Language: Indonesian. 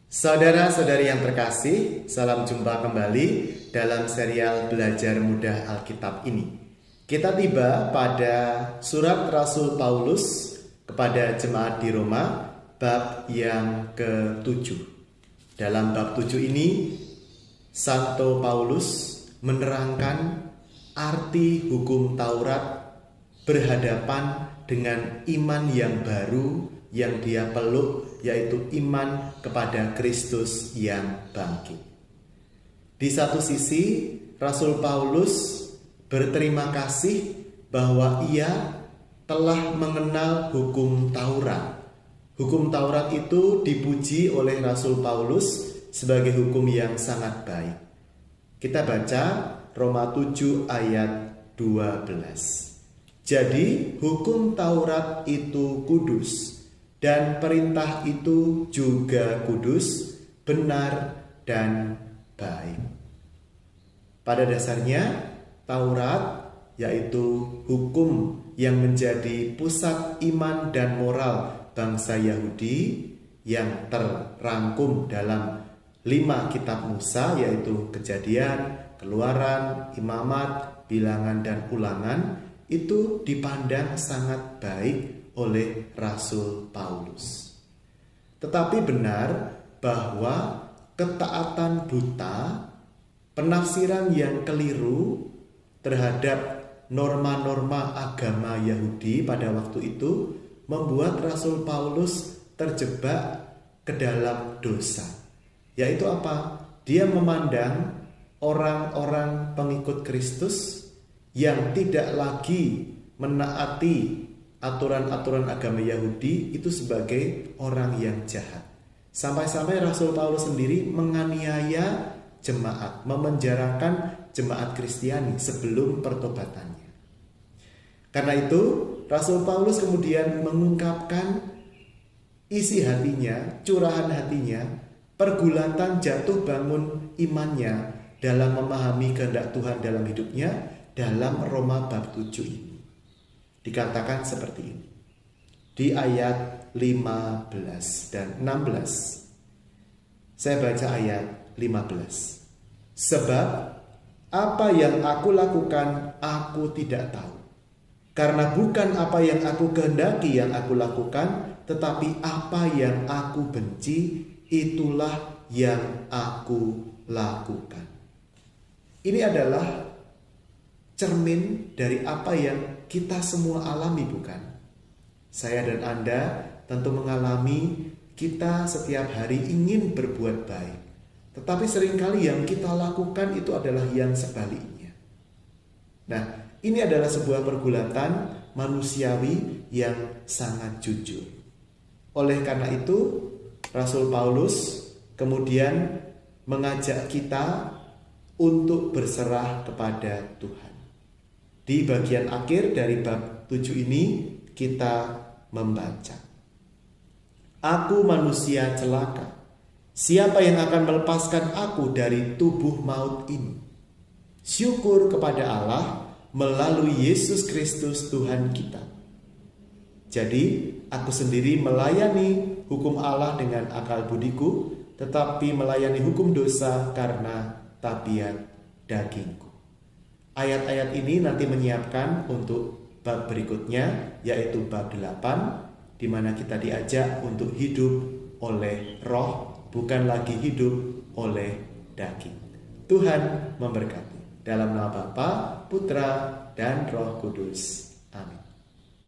Saudara-saudari yang terkasih, salam jumpa kembali dalam serial Belajar Mudah Alkitab ini. Kita tiba pada surat Rasul Paulus kepada jemaat di Roma, bab yang ke-7. Dalam bab 7 ini, Santo Paulus menerangkan arti hukum Taurat berhadapan dengan iman yang baru yang dia peluk, yaitu iman kepada Kristus yang bangkit. Di satu sisi, Rasul Paulus berterima kasih bahwa ia telah mengenal hukum Taurat. Hukum Taurat itu dipuji oleh Rasul Paulus sebagai hukum yang sangat baik. Kita baca Roma 7 ayat 12. Jadi hukum Taurat itu kudus, dan perintah itu juga kudus, benar, dan baik. Pada dasarnya, Taurat yaitu hukum yang menjadi pusat iman dan moral bangsa Yahudi yang terrangkum dalam 5 kitab Musa, yaitu Kejadian, Keluaran, Imamat, Bilangan, dan Ulangan, itu dipandang sangat baik oleh Rasul Paulus. Tetapi benar bahwa ketaatan buta, penafsiran yang keliru terhadap norma-norma agama Yahudi pada waktu itu membuat Rasul Paulus terjebak ke dalam dosa. Yaitu apa? Dia memandang orang-orang pengikut Kristus yang tidak lagi menaati aturan-aturan agama Yahudi itu sebagai orang yang jahat. Sampai-sampai Rasul Paulus sendiri menganiaya jemaat, memenjarakan jemaat Kristiani sebelum pertobatannya. Karena itu, Rasul Paulus kemudian mengungkapkan isi hatinya, curahan hatinya, pergulatan jatuh bangun imannya dalam memahami kehendak Tuhan dalam hidupnya dalam Roma bab 7 ini. Dikatakan seperti ini di ayat 15 dan 16. Saya baca ayat 15. Sebab apa yang aku lakukan aku tidak tahu, karena bukan apa yang aku kehendaki yang aku lakukan, tetapi apa yang aku benci itulah yang aku lakukan. Ini adalah cermin dari apa yang kita semua alami, bukan? Saya dan Anda tentu mengalami kita setiap hari ingin berbuat baik, tetapi seringkali yang kita lakukan itu adalah yang sebaliknya. Nah, ini adalah sebuah pergulatan manusiawi yang sangat jujur. Oleh karena itu, Rasul Paulus kemudian mengajak kita untuk berserah kepada Tuhan. Di bagian akhir dari bab 7 ini kita membaca, aku manusia celaka, siapa yang akan melepaskan aku dari tubuh maut ini? Syukur kepada Allah melalui Yesus Kristus Tuhan kita. Jadi aku sendiri melayani hukum Allah dengan akal budiku, tetapi melayani hukum dosa karena tabiat dagingku. Ayat-ayat ini nanti menyiapkan untuk bab berikutnya, yaitu bab 8, di mana kita diajak untuk hidup oleh roh, bukan lagi hidup oleh daging. Tuhan memberkati. Dalam nama Bapa, Putra, dan Roh Kudus. Amin.